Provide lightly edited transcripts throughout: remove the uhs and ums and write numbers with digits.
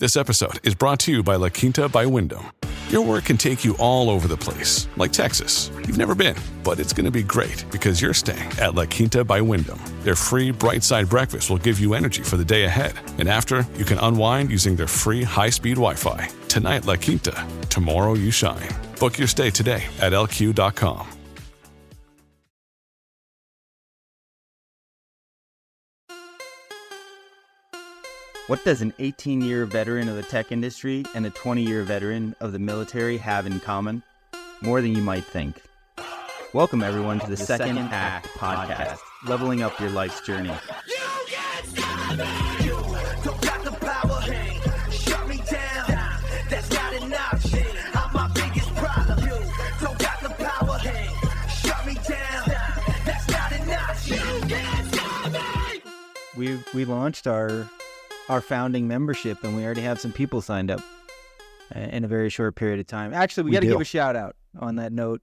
This episode is brought to you by La Quinta by Wyndham. Your work can take you all over the place, like Texas. You've never been, but it's going to be great because you're staying at La Quinta by Wyndham. Their free Bright Side breakfast will give you energy for the day ahead. And after, you can unwind using their free high-speed Wi-Fi. Tonight, La Quinta. Tomorrow, you shine. Book your stay today at lq.com. What does an 18-year veteran of the tech industry and a 20-year veteran of the military have in common? More than you might think. Welcome, everyone, to the Second Act Podcast, leveling up your life's journey. You can't stop me. You don't got the power. Shut me down. That's not an option. I'm my biggest problem. You don't got the power. Shut me down. That's not an option. You can't stop me. We launched our founding membership, and we already have some people signed up in a very short period of time. Actually, we got to give a shout out on that note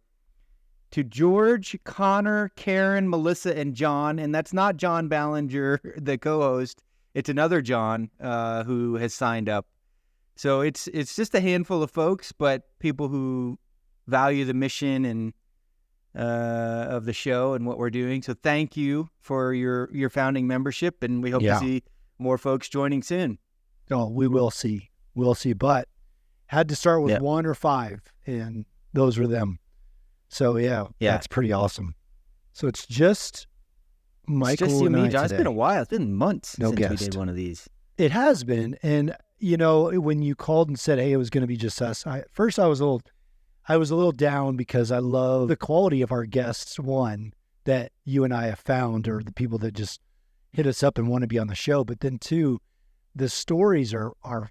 to George, Connor, Karen, Melissa, and John. And that's not John Ballenger, the co-host. It's another John who has signed up. So it's just a handful of folks, but people who value the mission and of the show and what we're doing. So thank you for your founding membership, and we hope to see more folks joining soon. Oh, we will see. We'll see. But had to start with 1 or 5, and those were them. So, yeah, that's pretty awesome. So it's just Michael it's just you and and me, I John. today. It's been a while. It's been months since guest. we did one of these. It has been. And, you know, when you called and said, hey, it was going to be just us, first I was a little down because I love the quality of our guests, one, that you and I have found, or the people that just hit us up and want to be on the show. But then two, the stories are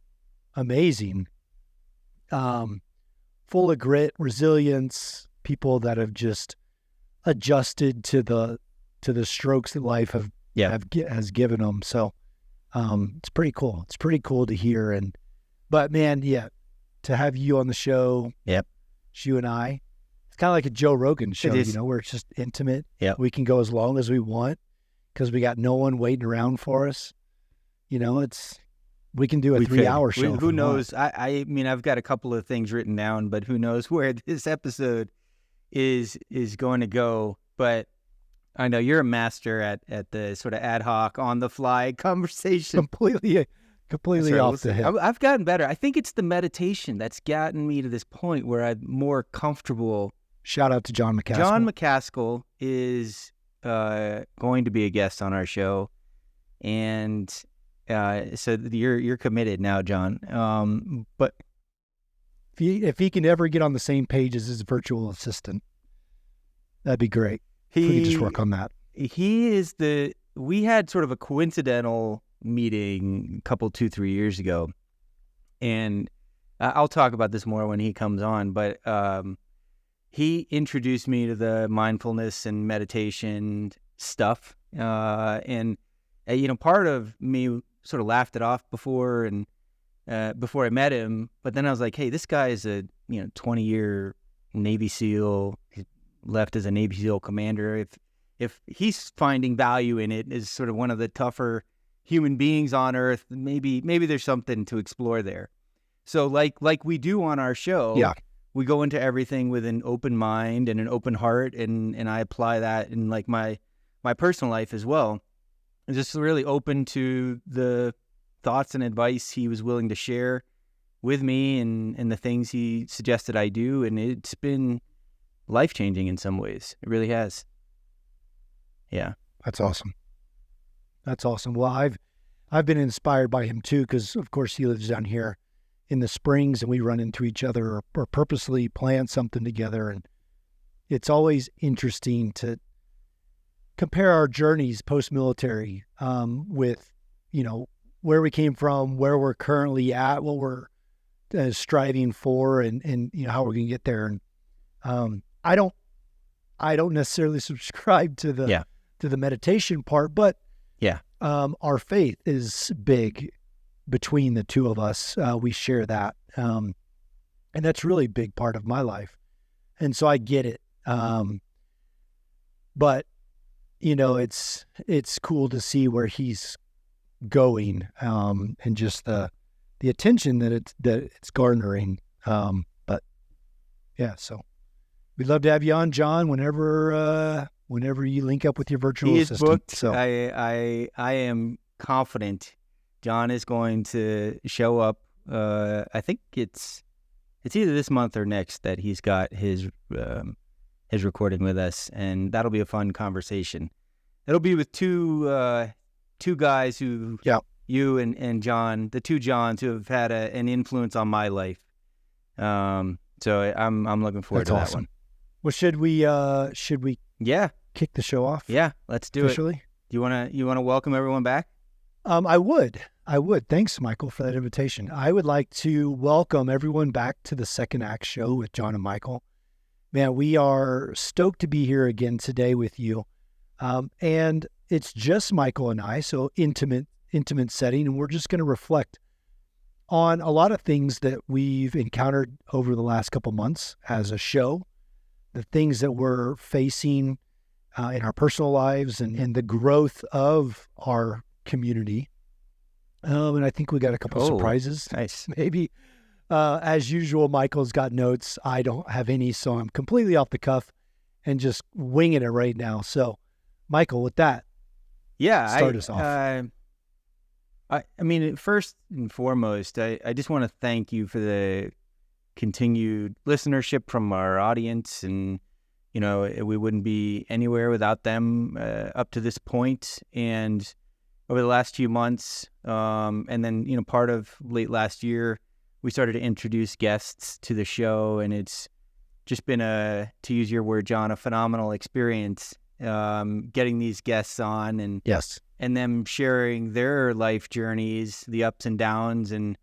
amazing. Full of grit, resilience, people that have just adjusted to the strokes that life has given them. So it's pretty cool. It's pretty cool to hear. But man, to have you on the show, it's you and I, it's kind of like a Joe Rogan show, where it's just intimate. We can go as long as we want, because we got no one waiting around for us. You know, we can do a 3-hour show. Who knows? I mean, I've got a couple of things written down, but who knows where this episode is going to go. But I know you're a master at the sort of ad hoc, on the fly conversation. Completely off the hip. I've gotten better. I think it's the meditation that's gotten me to this point where I'm more comfortable. Shout out to John McCaskill. John McCaskill is going to be a guest on our show, and so you're committed now, John. But if he can ever get on the same page as his virtual assistant, that'd be great. If we could just work on that. We had sort of a coincidental meeting a couple, 2-3 years ago, and I'll talk about this more when he comes on, but he introduced me to the mindfulness and meditation stuff. And part of me sort of laughed it off before I met him. But then I was like, hey, this guy is a 20-year Navy SEAL. He left as a Navy SEAL commander. If he's finding value in it as sort of one of the tougher human beings on Earth, maybe there's something to explore there. So like we do on our show, we go into everything with an open mind and an open heart, and I apply that in like my personal life as well. I'm just really open to the thoughts and advice he was willing to share with me, and the things he suggested I do, and it's been life-changing in some ways. It really has. Yeah. That's awesome. Well, I've been inspired by him too, because of course he lives down here in the Springs, and we run into each other or purposely plan something together. And it's always interesting to compare our journeys post-military with, where we came from, where we're currently at, what we're striving for, and how we're going to get there. And I don't necessarily subscribe to the meditation part, but our faith is big between the two of us. We share that. And that's really a big part of my life. And so I get it. But it's cool to see where he's going, and just the the attention that it's garnering. But yeah, so we'd love to have you on, John, whenever you link up with your virtual He is assistant. booked. So I am confident John is going to show up. I think it's either this month or next that he's got his recording with us, and that'll be a fun conversation. It'll be with two guys who, you and John, the two Johns who have had an influence on my life. So I'm looking forward to that one. Well, should we Yeah, kick the show off? yeah, let's do officially? it. You wanna welcome everyone back? I would. Thanks, Michael, for that invitation. I would like to welcome everyone back to the Second Act Show with John and Michael. Man, we are stoked to be here again today with you. And it's just Michael and I, so intimate setting, and we're just going to reflect on a lot of things that we've encountered over the last couple months as a show, the things that we're facing in our personal lives and the growth of our community. And I think we got a couple surprises. Nice. Maybe. As usual, Michael's got notes. I don't have any, so I'm completely off the cuff and just winging it right now. So, Michael, with that, start us off. I mean, first and foremost, I just want to thank you for the continued listenership from our audience, and we wouldn't be anywhere without them up to this point. And over the last few months, and then part of late last year, we started to introduce guests to the show, and it's just been to use your word, John, a phenomenal experience getting these guests on and yes, and them sharing their life journeys, the ups and downs, and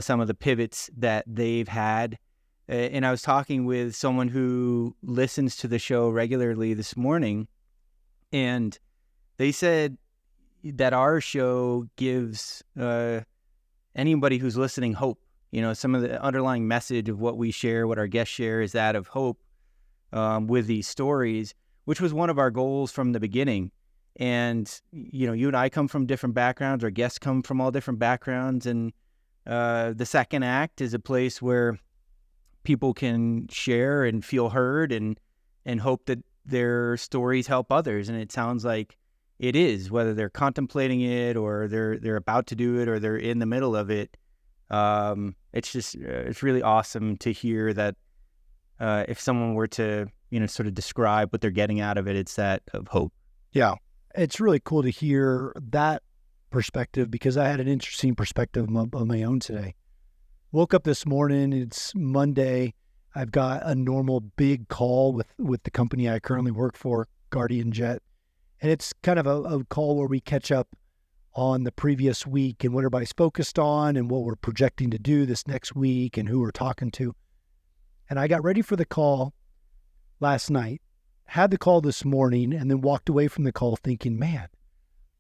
some of the pivots that they've had. And I was talking with someone who listens to the show regularly this morning, and they said that our show gives anybody who's listening hope. Some of the underlying message of what we share, what our guests share, is that of hope with these stories, which was one of our goals from the beginning. And, you and I come from different backgrounds. Our guests come from all different backgrounds. And the Second Act is a place where people can share and feel heard and hope that their stories help others. And it sounds like it is, whether they're contemplating it or they're about to do it or they're in the middle of it. It's really awesome to hear that if someone were to, sort of describe what they're getting out of it, it's that of hope. Yeah. It's really cool to hear that perspective, because I had an interesting perspective of my own today. Woke up this morning, it's Monday. I've got a normal big call with the company I currently work for, Guardian Jet. And it's kind of a call where we catch up on the previous week and what everybody's focused on and what we're projecting to do this next week and who we're talking to. And I got ready for the call last night, had the call this morning, and then walked away from the call thinking, man,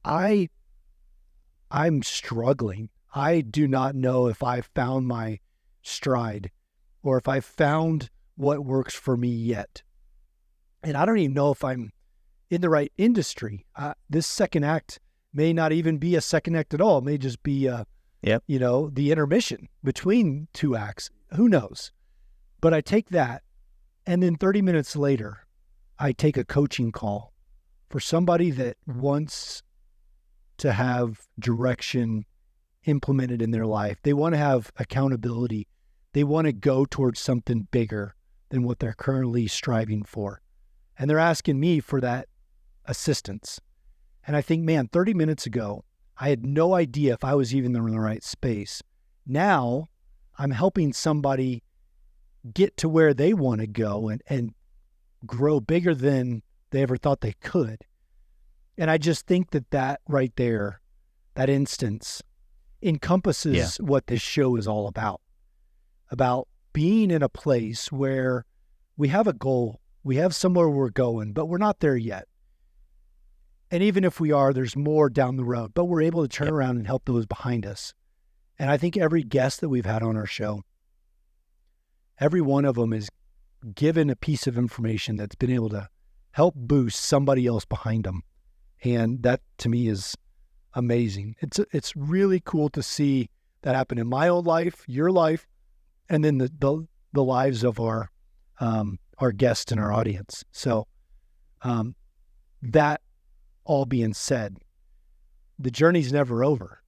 I'm struggling. I do not know if I've found my stride or if I've found what works for me yet. And I don't even know if I'm in the right industry. This second act may not even be a second act at all. It may just be, the intermission between two acts. Who knows? But I take that, and then 30 minutes later, I take a coaching call for somebody that wants to have direction implemented in their life. They want to have accountability. They want to go towards something bigger than what they're currently striving for. And they're asking me for that assistance. And I think, man, 30 minutes ago, I had no idea if I was even in the right space. Now I'm helping somebody get to where they want to go and grow bigger than they ever thought they could. And I just think that right there, that instance, encompasses what this show is all about being in a place where we have a goal, we have somewhere we're going, but we're not there yet. And even if we are, there's more down the road, but we're able to turn around and help those behind us. And I think every guest that we've had on our show, every one of them is given a piece of information that's been able to help boost somebody else behind them. And that to me is amazing. It's really cool to see that happen in my own life, your life, and then the lives of our guests and our audience. So that all being said, the journey's never over.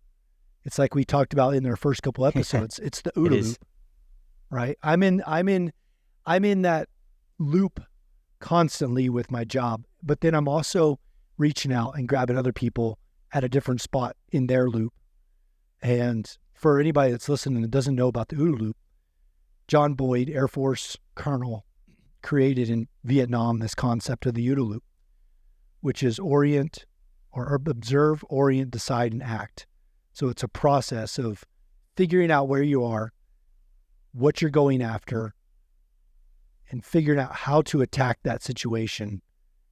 It's like we talked about in our first couple episodes. It's the OODA loop, right? I'm in that loop constantly with my job, but then I'm also reaching out and grabbing other people at a different spot in their loop. And for anybody that's listening that doesn't know about the OODA loop, John Boyd, Air Force Colonel, created in Vietnam this concept of the OODA loop, which is orient or observe, orient, decide, and act. So it's a process of figuring out where you are, what you're going after, and figuring out how to attack that situation,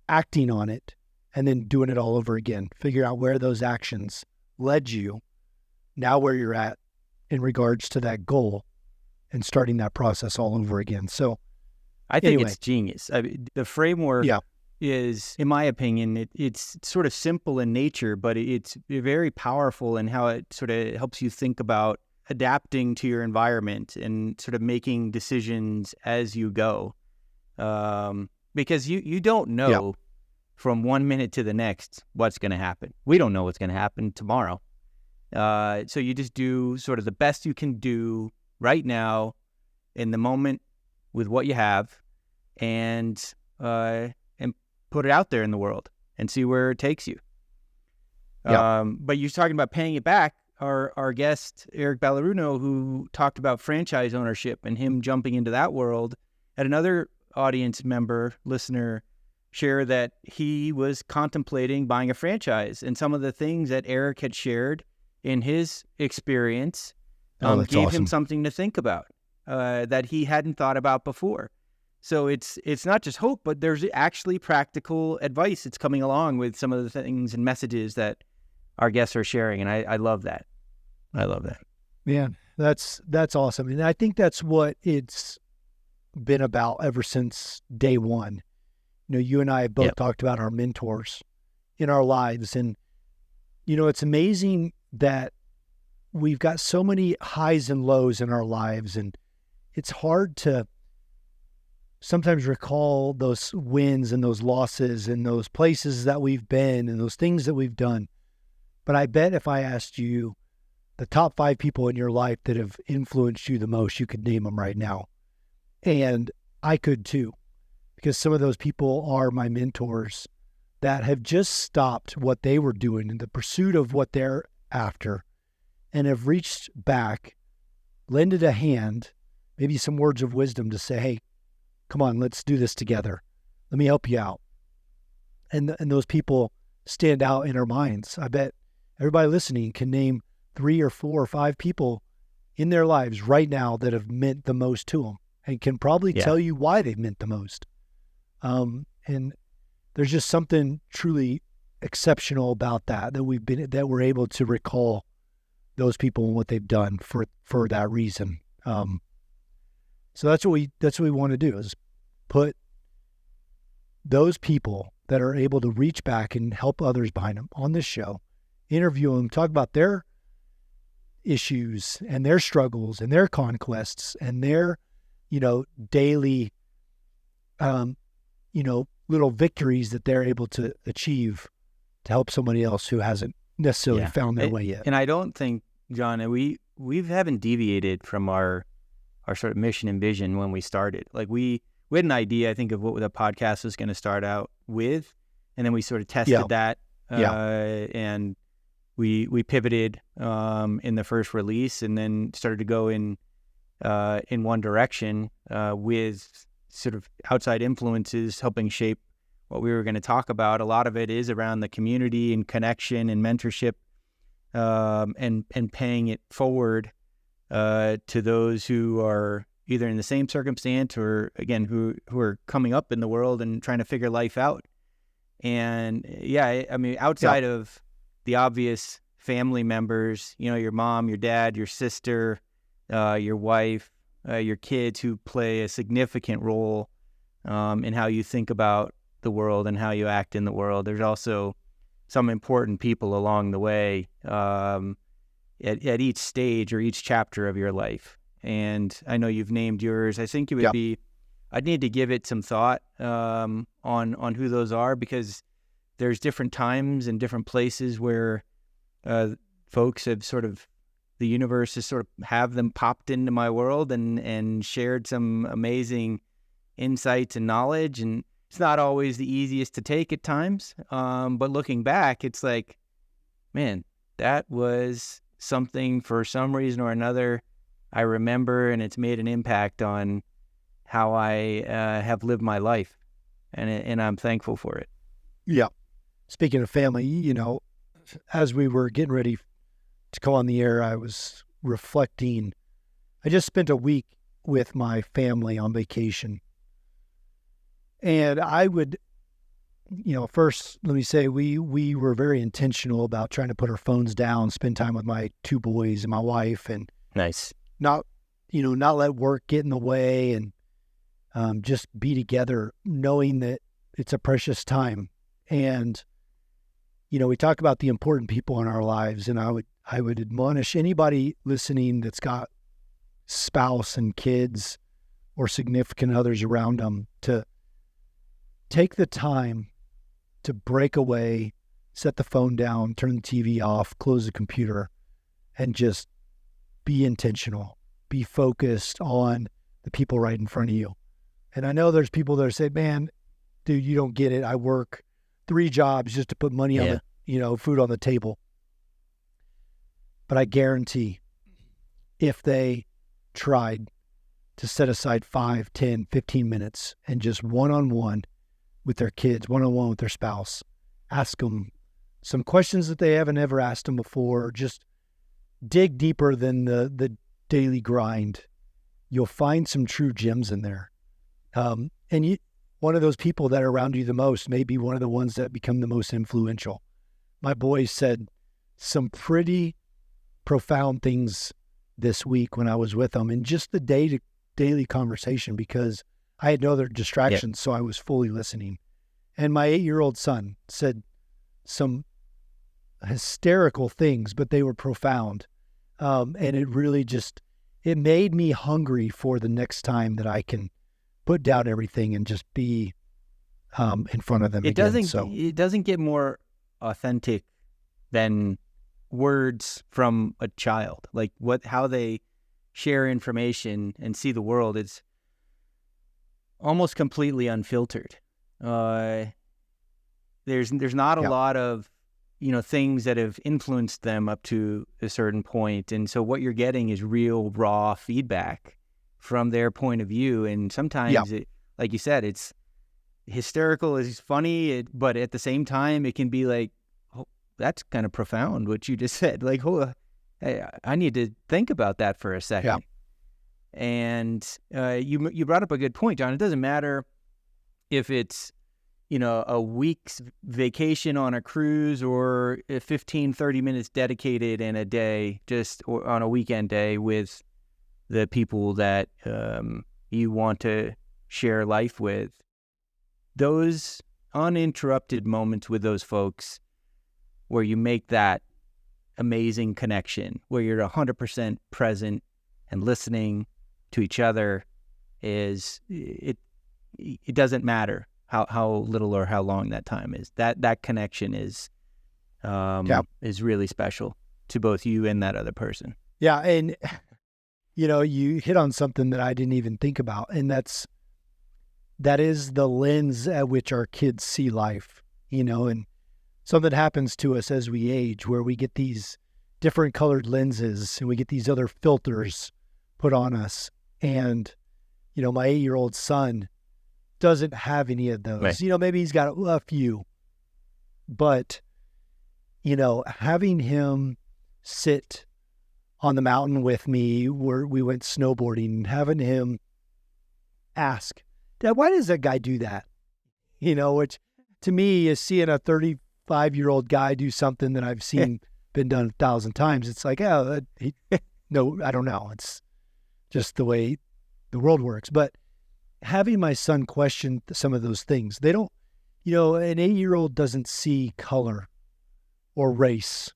acting on it, and then doing it all over again. Figure out where those actions led you, now where you're at in regards to that goal, and starting that process all over again. So I think anyway, it's genius. I mean, the framework is, in my opinion, it's sort of simple in nature, but it's very powerful in how it sort of helps you think about adapting to your environment and sort of making decisions as you go. Because you don't know from 1 minute to the next what's going to happen. We don't know what's going to happen tomorrow. So you just do sort of the best you can do right now in the moment with what you have, and put it out there in the world and see where it takes you. But you're talking about paying it back. Our guest, Eric Balleruno, who talked about franchise ownership and him jumping into that world, had another audience member, listener, share that he was contemplating buying a franchise, and some of the things that Eric had shared in his experience gave him something to think about that he hadn't thought about before. So it's not just hope, but there's actually practical advice that's coming along with some of the things and messages that our guests are sharing, and I love that. I love that. Man, that's awesome. And I think that's what it's been about ever since day one. You know, you and I have both talked about our mentors in our lives. And, you know, it's amazing that we've got so many highs and lows in our lives. And it's hard to sometimes recall those wins and those losses and those places that we've been and those things that we've done. But I bet if I asked you the top 5 people in your life that have influenced you the most, you could name them right now. And I could too, because some of those people are my mentors that have just stopped what they were doing in the pursuit of what they're after and have reached back, lended a hand, maybe some words of wisdom to say, hey, come on, let's do this together. Let me help you out. And those people stand out in our minds. I bet everybody listening can name 3 or 4 or 5 people in their lives right now that have meant the most to them, and can probably tell you why they've meant the most. And there's just something truly exceptional about that we're able to recall those people and what they've done for that reason. So that's what we want to do, is put those people that are able to reach back and help others behind them on this show, interview them, talk about their issues and their struggles and their conquests and their, daily, little victories that they're able to achieve to help somebody else who hasn't necessarily found their way yet. And I don't think, John, we haven't deviated from our sort of mission and vision when we started. Like we had an idea, I think, of what the podcast was going to start out with, and then we sort of tested that, and we pivoted in the first release, and then started to go in one direction with sort of outside influences helping shape what we were going to talk about. A lot of it is around the community and connection and mentorship, and paying it forward to those who are either in the same circumstance or, again, who are coming up in the world and trying to figure life out. And I mean, outside of the obvious family members, your mom, your dad, your sister, your wife, your kids, who play a significant role in how you think about the world and how you act in the world. There's also some important people along the way at each stage or each chapter of your life. And I know you've named yours. I think it would be, I'd need to give it some thought on who those are, because there's different times and different places where folks have sort of, the universe has sort of have them popped into my world and shared some amazing insights and knowledge. And it's not always the easiest to take at times. But looking back, it's like, man, that was something for some reason or another I remember, and it's made an impact on how I have lived my life, and I'm thankful for it. Yeah. Speaking of family, you know, as we were getting ready to go on the air, I was reflecting. I just spent a week with my family on vacation. And I would, you know, first, let me say, we were very intentional about trying to put our phones down, spend time with my 2 boys and my wife, and Nice. not let work get in the way, and just be together, knowing that it's a precious time. And, you know, we talk about the important people in our lives, and I would admonish anybody listening that's got spouse and kids or significant others around them to take the time to break away, set the phone down, turn the TV off, close the computer, and just be intentional, be focused on the people right in front of you. And I know there's people that say, man, dude, you don't get it. I work 3 jobs just to put money on the, food on the table. But I guarantee if they tried to set aside 5, 10, 15 minutes and just one-on-one with their kids, one-on-one with their spouse, ask them some questions that they haven't ever asked them before, just dig deeper than the daily grind, you'll find some true gems in there. And one of those people that are around you the most may be one of the ones that become the most influential. My boys said some pretty profound things this week when I was with them, in just the daily conversation, because I had no other distractions, so I was fully listening. And my 8-year-old son said some hysterical things, but they were profound. And it really it made me hungry for the next time that I can put down everything and just be in front of them It doesn't get more authentic than words from a child. Like how they share information and see the world. It's almost completely unfiltered. There's not a lot of, things that have influenced them up to a certain point. And so what you're getting is real, raw feedback from their point of view. And sometimes, it, like you said, it's hysterical, it's funny, but at the same time, it can be like, oh, that's kind of profound what you just said. Like, oh, I need to think about that for a second. Yeah. And you brought up a good point, John. It doesn't matter if it's, a week's vacation on a cruise or 15, 30 minutes dedicated in a day, or on a weekend day with the people that you want to share life with. Those uninterrupted moments with those folks where you make that amazing connection, where you're 100% present and listening to each other, it doesn't matter how little or how long that time is. That connection is really special to both you and that other person. Yeah, and you hit on something that I didn't even think about, and that is the lens at which our kids see life. And something happens to us as we age, where we get these different colored lenses and we get these other filters put on us. And my 8-year-old son doesn't have any of those. Right. Maybe he's got a few, but having him sit on the mountain with me where we went snowboarding, and having him ask, Dad, why does that guy do that? Which to me is seeing a 35-year-old guy do something that I've seen been done 1,000 times. It's like, no, I don't know. It's just the way the world works. But having my son question some of those things, they don't, an 8-year-old doesn't see color or race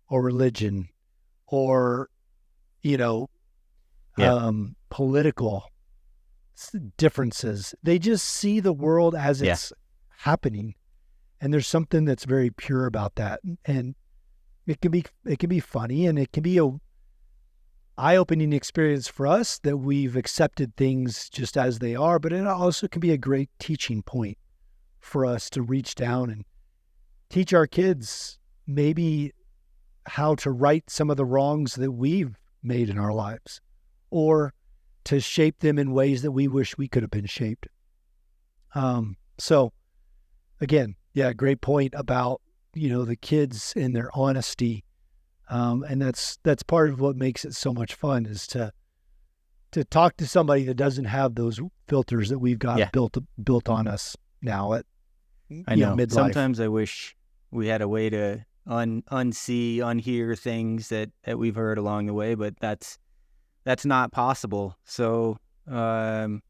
or religion or, you know, Yeah. political differences. They just see the world as Yeah. it's happening. And there's something that's very pure about that. And it can be funny, and it can be a eye-opening experience for us that we've accepted things just as they are, but it also can be a great teaching point for us to reach down and teach our kids maybe how to right some of the wrongs that we've made in our lives, or to shape them in ways that we wish we could have been shaped. So again, yeah, great point about, the kids and their honesty. And that's part of what makes it so much fun, is to talk to somebody that doesn't have those filters that we've got built on us now at I know. midlife. Sometimes I wish we had a way to unhear things that we've heard along the way, but that's not possible. So again,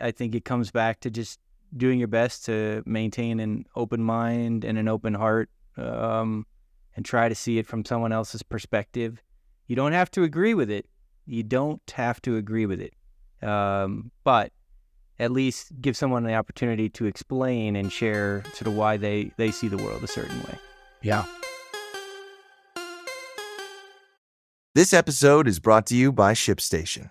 I think it comes back to just doing your best to maintain an open mind and an open heart, and try to see it from someone else's perspective. You don't have to agree with it. But at least give someone the opportunity to explain and share sort of why they see the world a certain way. Yeah. This episode is brought to you by ShipStation.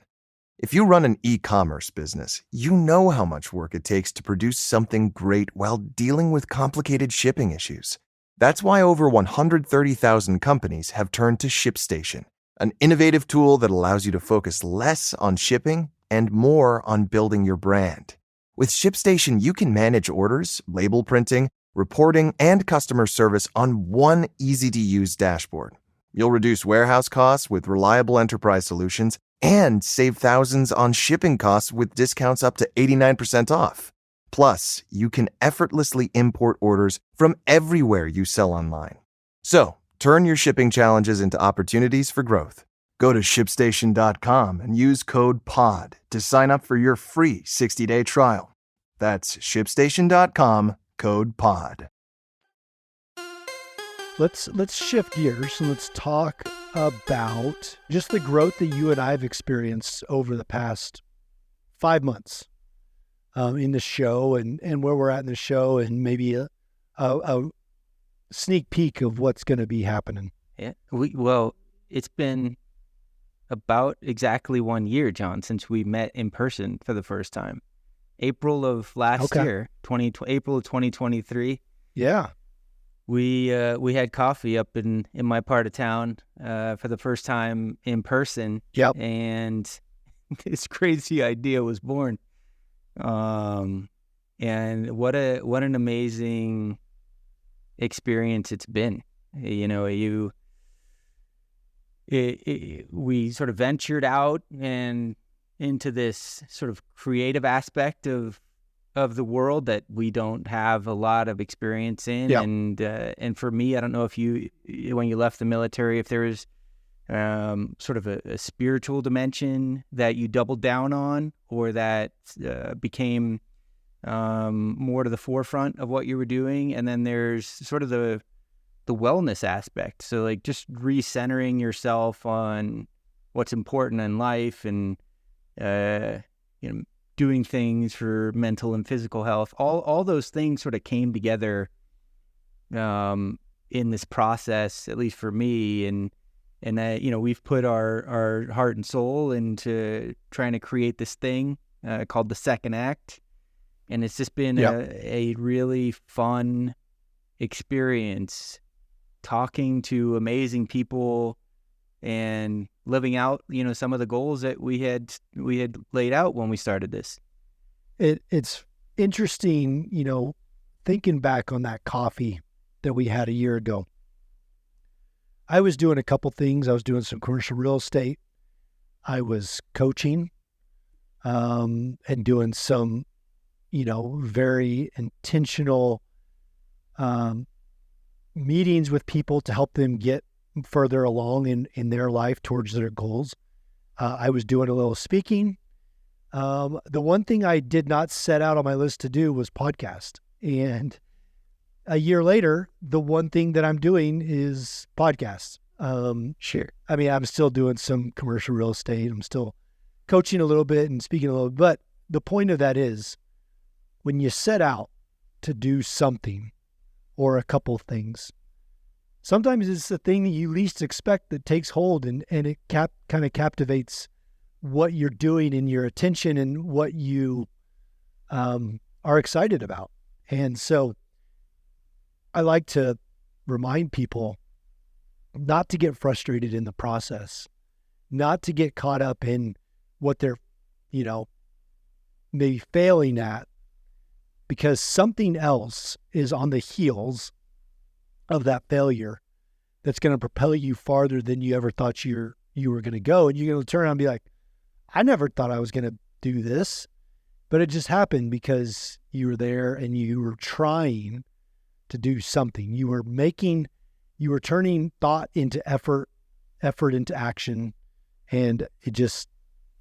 If you run an e-commerce business, you know how much work it takes to produce something great while dealing with complicated shipping issues. That's why over 130,000 companies have turned to ShipStation, an innovative tool that allows you to focus less on shipping and more on building your brand. With ShipStation, you can manage orders, label printing, reporting, and customer service on one easy-to-use dashboard. You'll reduce warehouse costs with reliable enterprise solutions and save thousands on shipping costs with discounts up to 89% off. Plus, you can effortlessly import orders from everywhere you sell online. So, turn your shipping challenges into opportunities for growth. Go to ShipStation.com and use code POD to sign up for your free 60-day trial. That's ShipStation.com, code POD. Let's shift gears and let's talk about just the growth that you and I have experienced over the past 5 months in the show, and where we're at in the show, and maybe a sneak peek of what's going to be happening. Yeah. Well, it's been about exactly 1 year, John, since we met in person for the first time. April of last year, April of 2023. Yeah. We had coffee up in my part of town for the first time in person. Yep. And this crazy idea was born. And what an amazing experience it's been. We sort of ventured out and into this sort of creative aspect of the world that we don't have a lot of experience in. Yeah. And for me, I don't know if when you left the military, if there was sort of a spiritual dimension that you doubled down on, or that became more to the forefront of what you were doing. And then there's sort of the wellness aspect. So like just recentering yourself on what's important in life, and doing things for mental and physical health. All those things sort of came together in this process, at least for me. And we've put our heart and soul into trying to create this thing called The Second Act. And it's just been a really fun experience talking to amazing people and living out, some of the goals that we had laid out when we started this. It's interesting, thinking back on that coffee that we had a year ago. I was doing a couple things. I was doing some commercial real estate. I was coaching, and doing some, very intentional meetings with people to help them get further along in their life towards their goals. I was doing a little speaking. The one thing I did not set out on my list to do was podcast. And a year later, the one thing that I'm doing is podcasts. Sure. I mean, I'm still doing some commercial real estate. I'm still coaching a little bit and speaking a little bit. But the point of that is when you set out to do something or a couple things, sometimes it's the thing that you least expect that takes hold and it kind of captivates what you're doing and your attention and what you are excited about. And so I like to remind people not to get frustrated in the process, not to get caught up in what they're, maybe failing at, because something else is on the heels of that failure that's going to propel you farther than you ever thought you were going to go. And you're going to turn around and be like, I never thought I was going to do this, but it just happened because you were there and you were trying to do something. You were turning thought into effort into action, and it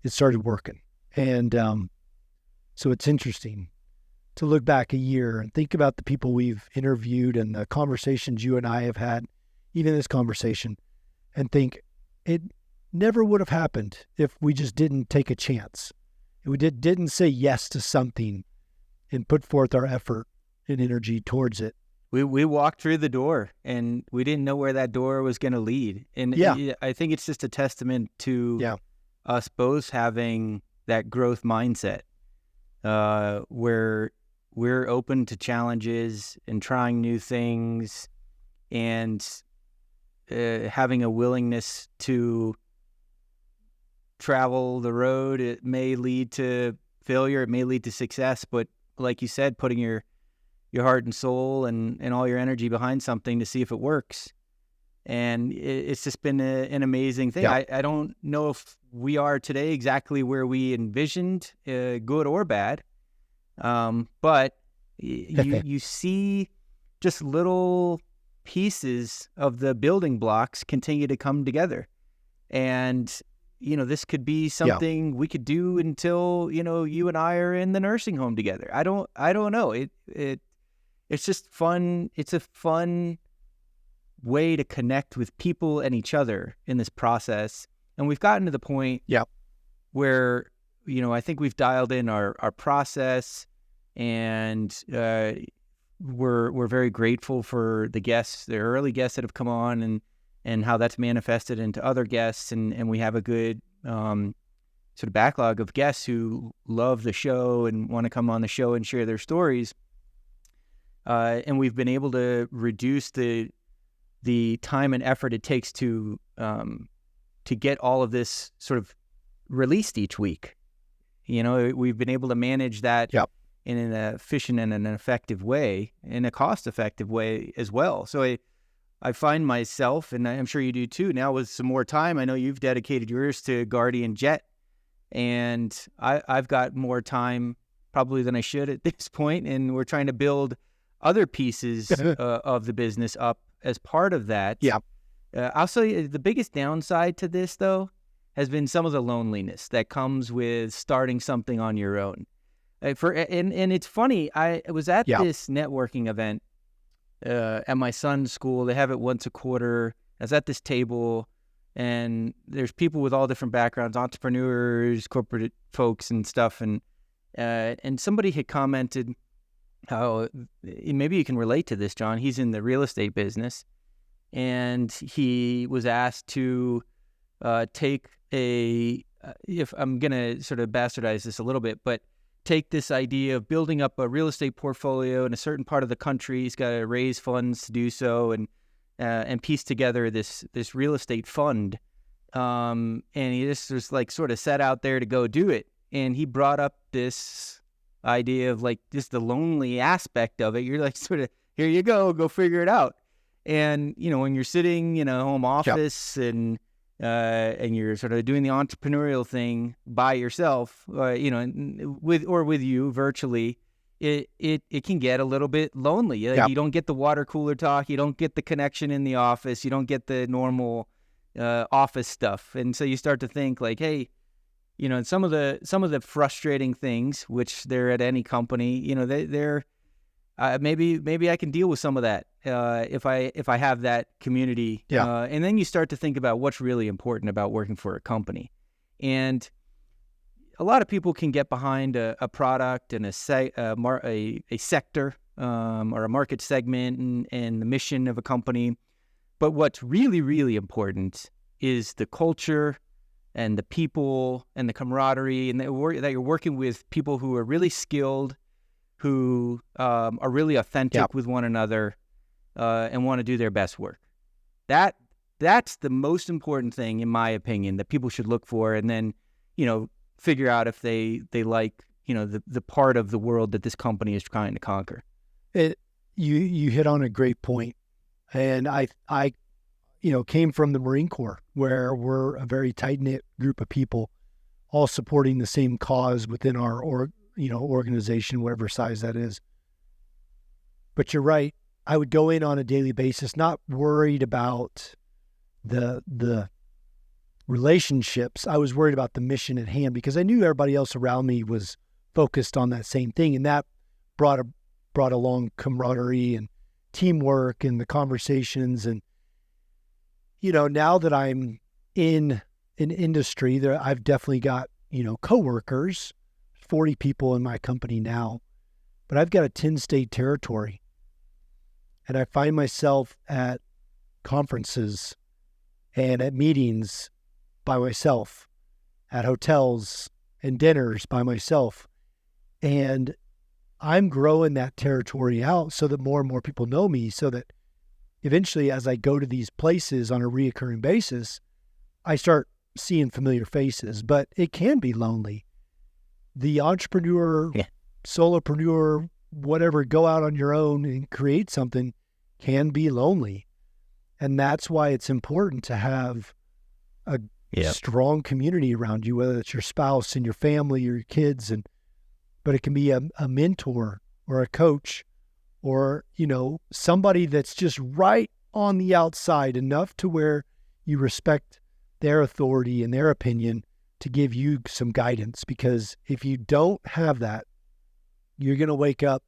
started working. And so it's interesting to look back a year and think about the people we've interviewed and the conversations you and I have had, even this conversation, and think it never would have happened if we just didn't take a chance. If we didn't say yes to something and put forth our effort and energy towards it. We walked through the door and we didn't know where that door was going to lead. And I think it's just a testament to us both having that growth mindset, where we're open to challenges and trying new things and having a willingness to travel the road. It may lead to failure, it may lead to success, but like you said, putting your heart and soul and all your energy behind something to see if it works. And it's just been an amazing thing. Yeah. I don't know if we are today exactly where we envisioned, good or bad. But you see just little pieces of the building blocks continue to come together. And, this could be something we could do until, you and I are in the nursing home together. I don't know. It's just fun. It's a fun way to connect with people and each other in this process. And we've gotten to the point where, I think we've dialed in our process, and we're very grateful for the early guests that have come on and how that's manifested into other guests. And we have a good sort of backlog of guests who love the show and want to come on the show and share their stories. And we've been able to reduce the time and effort it takes to get all of this sort of released each week. We've been able to manage that in an efficient and an effective way, in a cost-effective way as well. So I find myself, and I'm sure you do too, now with some more time. I know you've dedicated yours to Guardian Jet, and I've got more time probably than I should at this point, and we're trying to build other pieces of the business up as part of that. I'll say the biggest downside to this, though, has been some of the loneliness that comes with starting something on your own. And it's funny, I was at this networking event at my son's school. They have it once a quarter. I was at this table, and there's people with all different backgrounds, entrepreneurs, corporate folks and stuff. And somebody had commented how, maybe you can relate to this, John. He's in the real estate business, and he was asked to take if I'm going to sort of bastardize this a little bit, but take this idea of building up a real estate portfolio in a certain part of the country. He's got to raise funds to do so, and piece together this real estate fund. And he just was like sort of set out there to go do it. And he brought up this idea of like just the lonely aspect of it. You're like sort of, here you go figure it out. And, when you're sitting in a home office and you're sort of doing the entrepreneurial thing by yourself, with you virtually, it can get a little bit lonely. You don't get the water cooler talk. You don't get the connection in the office. You don't get the normal office stuff. And so you start to think like, hey, some of the frustrating things, which they're at any company, maybe I can deal with some of that if I have that community. Yeah. And then you start to think about what's really important about working for a company. And a lot of people can get behind a product and a sector or a market segment and the mission of a company. But what's really, really important is the culture and the people and the camaraderie, and that you're working with people who are really skilled, who are really authentic with one another, and want to do their best work. That's the most important thing, in my opinion, that people should look for, and then, figure out if they like, the part of the world that this company is trying to conquer. You hit on a great point. And I came from the Marine Corps, where we're a very tight-knit group of people, all supporting the same cause within our organization, whatever size that is. But you're right. I would go in on a daily basis, not worried about the relationships. I was worried about the mission at hand, because I knew everybody else around me was focused on that same thing, and that brought along camaraderie and teamwork and the conversations. And now that I'm in an industry, I've definitely got coworkers, 40 people in my company now, but I've got a 10-state territory, and I find myself at conferences and at meetings by myself, at hotels and dinners by myself. And I'm growing that territory out so that more and more people know me, so that eventually, as I go to these places on a reoccurring basis, I start seeing familiar faces. But it can be lonely. The entrepreneur, solopreneur, whatever, go out on your own and create something, can be lonely. And that's why it's important to have a strong community around you, whether it's your spouse and your family or your kids. But it can be a mentor or a coach, or, somebody that's just right on the outside enough to where you respect their authority and their opinion to give you some guidance. Because if you don't have that, you're going to wake up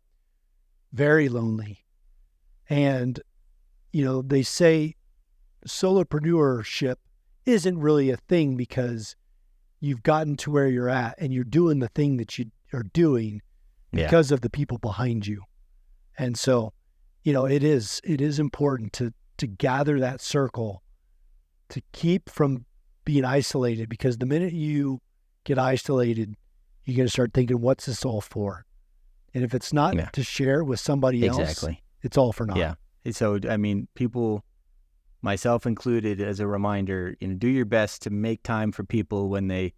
very lonely. And, they say solopreneurship isn't really a thing, because you've gotten to where you're at and you're doing the thing that you are doing because of the people behind you. And so, it is important to gather that circle, to keep from being isolated, because the minute you get isolated, you're going to start thinking, what's this all for? And if it's not to share with somebody else, it's all for naught. Yeah. So, people, myself included, as a reminder, do your best to make time for people when they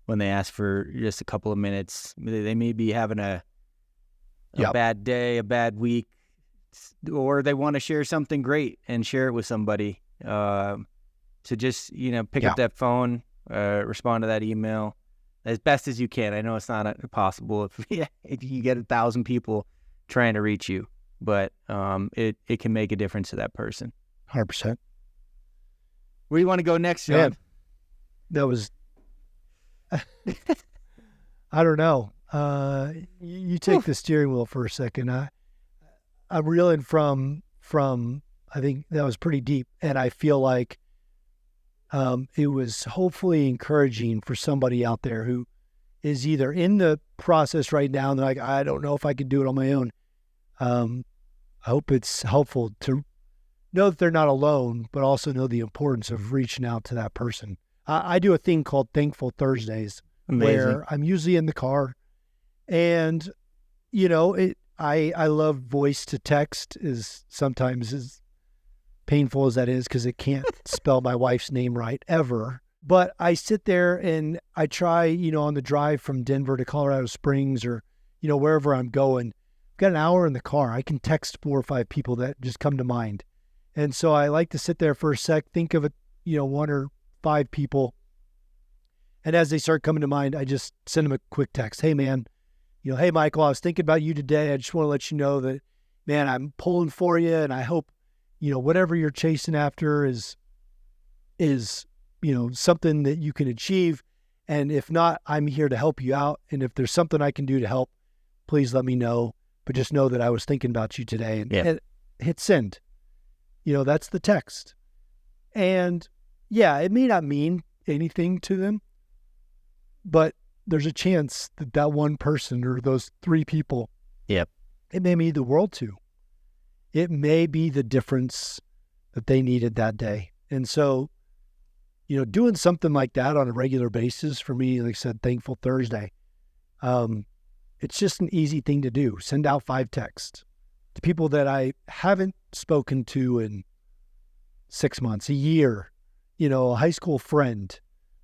ask for just a couple of minutes. They may be having a bad day, a bad week, or they want to share something great and share it with somebody. So just, pick up that phone, respond to that email as best as you can. I know it's not possible if you get 1,000 people trying to reach you, but it can make a difference to that person. 100%. Where do you want to go next, John? Man, that was, I don't know. You take the steering wheel for a second. I'm reeling from, I think that was pretty deep. And I feel like it was hopefully encouraging for somebody out there who is either in the process right now and they're like, I don't know if I can do it on my own. I hope it's helpful to know that they're not alone, but also know the importance of reaching out to that person. I do a thing called Thankful Thursdays. Amazing. Where I'm usually in the car, and I love voice to text, is sometimes as painful as that is, because it can't spell my wife's name right ever. But I sit there and I try, on the drive from Denver to Colorado Springs, or wherever I'm going, I've got an hour in the car. I can text 4 or 5 people that just come to mind, and so I like to sit there for a sec, think of it, 1 or 5 people. And as they start coming to mind, I just send them a quick text. Hey, man, hey, Michael, I was thinking about you today. I just want to let you know that, man, I'm pulling for you. And I hope, whatever you're chasing after is something that you can achieve. And if not, I'm here to help you out. And if there's something I can do to help, please let me know. but just know that I was thinking about you today, and, Yeah. and hit send. That's the text. And yeah, it may not mean anything to them, but there's a chance that that one person or those 3 people, Yep. it may mean the world to. It may be the difference that they needed that day. And so, doing something like that on a regular basis for me, like I said, Thankful Thursday, it's just an easy thing to do. Send out 5 texts to people that I haven't spoken to in 6 months, a year, a high school friend.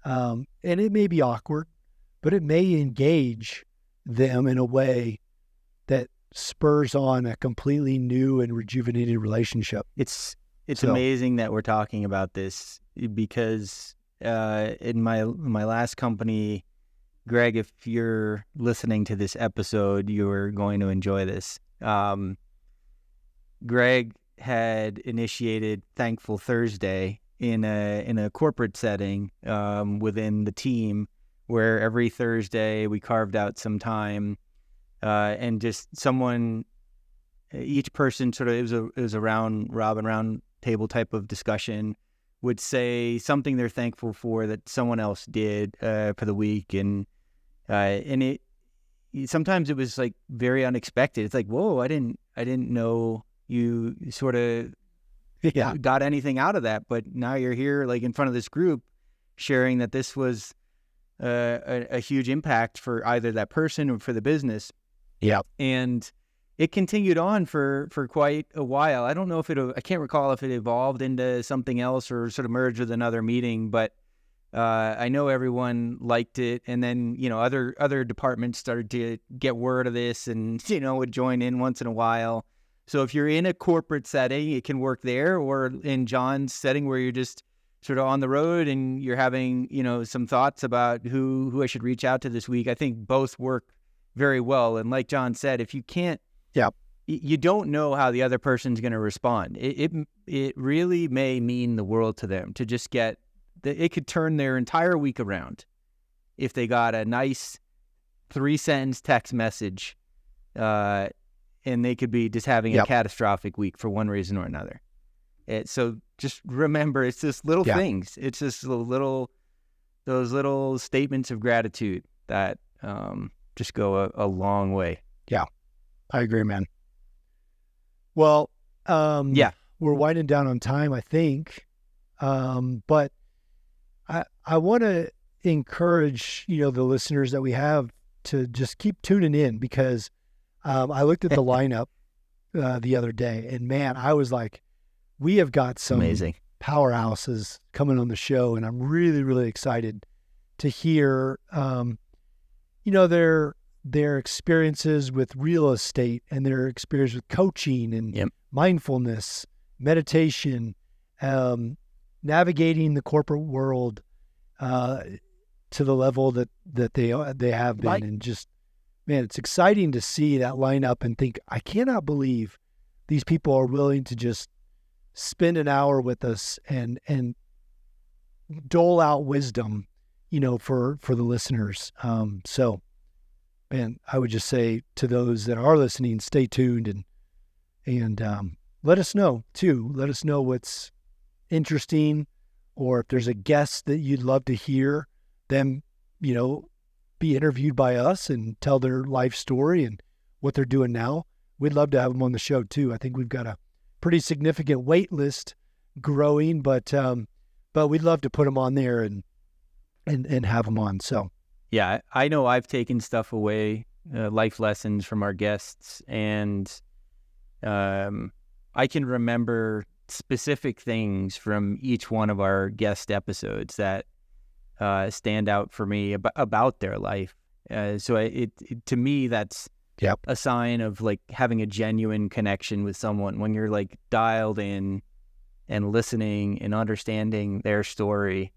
And it may be awkward, but it may engage them in a way that spurs on a completely new and rejuvenated relationship. It's So- amazing that we're talking about this because in my last company, Greg, if you're listening to this episode, you're going to enjoy this. Greg had initiated Thankful Thursday in a corporate setting within the team, where every Thursday we carved out some time and just each person sort of, it was a round table type of discussion, would say something they're thankful for that someone else did for the week, and it sometimes it was like very unexpected. It's like, whoa, I didn't know you sort of got anything out of that, but now you're here like in front of this group sharing that this was a huge impact for either that person or for the business. Yeah. And it continued on for quite a while. I don't know if I can't recall if it evolved into something else or sort of merged with another meeting, but I know everyone liked it. And then, other departments started to get word of this and, would join in once in a while. So if you're in a corporate setting, it can work there, or in John's setting where you're just sort of on the road and you're having, some thoughts about who I should reach out to this week. I think both work very well. And like John said, if you can't, you don't know how the other person's going to respond. It really may mean the world to them to just get it could turn their entire week around if they got a nice 3-sentence text message, and they could be just having a catastrophic week for one reason or another. So just remember, it's just little things. It's just those little statements of gratitude that just go a long way. Yeah, I agree, man. Well, we're winding down on time, I think. But I want to encourage, the listeners that we have to just keep tuning in, because I looked at the lineup the other day, and man, I was like, we have got some amazing powerhouses coming on the show, and I'm really, really excited to hear, their experiences with real estate and their experience with coaching and mindfulness, meditation, navigating the corporate world to the level that they have been. And just, man, it's exciting to see that lineup and think, I cannot believe these people are willing to just spend an hour with us and dole out wisdom, for the listeners. So, man, I would just say to those that are listening, stay tuned and let us know too. Let us know what's interesting, or if there's a guest that you'd love to hear them, be interviewed by us and tell their life story and what they're doing now. We'd love to have them on the show too. I think we've got a pretty significant wait list growing, but we'd love to put them on there and have them on. So. Yeah, I know I've taken stuff away, life lessons from our guests, and I can remember specific things from each one of our guest episodes that stand out for me about their life. So it to me, that's a sign of like having a genuine connection with someone when you're like dialed in and listening and understanding their story.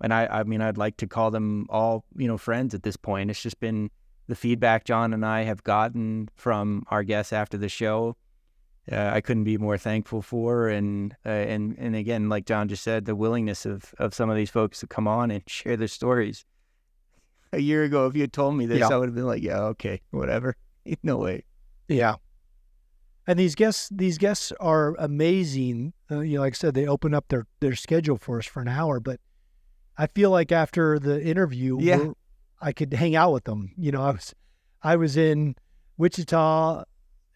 And I mean, I'd like to call them all, friends at this point. It's just been the feedback John and I have gotten from our guests after the show. I couldn't be more thankful for. And again, like John just said, the willingness of some of these folks to come on and share their stories. A year ago, if you had told me this, I would have been like, yeah, okay, whatever. No way. Yeah. And these guests are amazing. Like I said, they open up their schedule for us for an hour, but I feel like after the interview, I could hang out with them. I was in Wichita,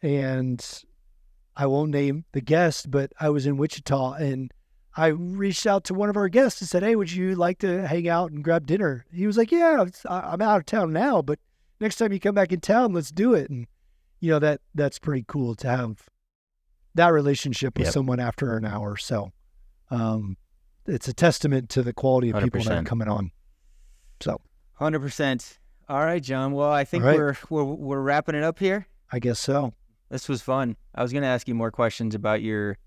and I won't name the guest, but I was in Wichita, and I reached out to one of our guests and said, "Hey, would you like to hang out and grab dinner?" He was like, "Yeah, I'm out of town now, but next time you come back in town, let's do it." And that's pretty cool to have that relationship with someone after an hour. So it's a testament to the quality of 100%. People that are coming on. So 100%. All right, John. Well, I think we're wrapping it up here. I guess so. This was fun. I was going to ask you more questions about your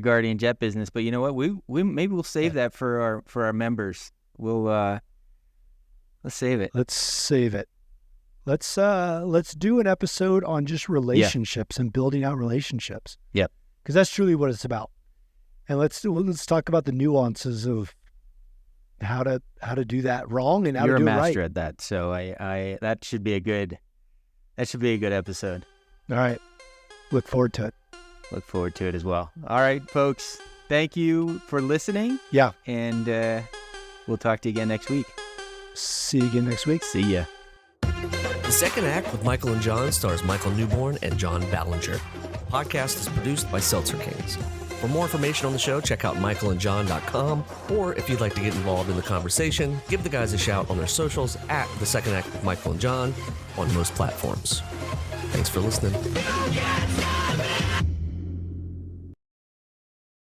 Guardian Jet business, but you know what? We maybe we'll save that for our members. We'll let's save it. Let's save it. Let's do an episode on just relationships and building out relationships. Yep. Because that's truly what it's about. And let's talk about the nuances of how to do that wrong and how to do it right. You're a master at that, so I that should be a good episode. All right. Look forward to it. Look forward to it as well. All right, folks. Thank you for listening. Yeah. And we'll talk to you again next week. See you again next week. See ya. The Second Act with Michael and John stars Michael Newborn and John Ballenger. The podcast is produced by Seltzer Kings. For more information on the show, check out michaelandjohn.com, or if you'd like to get involved in the conversation, give the guys a shout on their socials at The Second Act with Michael and John on most platforms. Thanks for listening.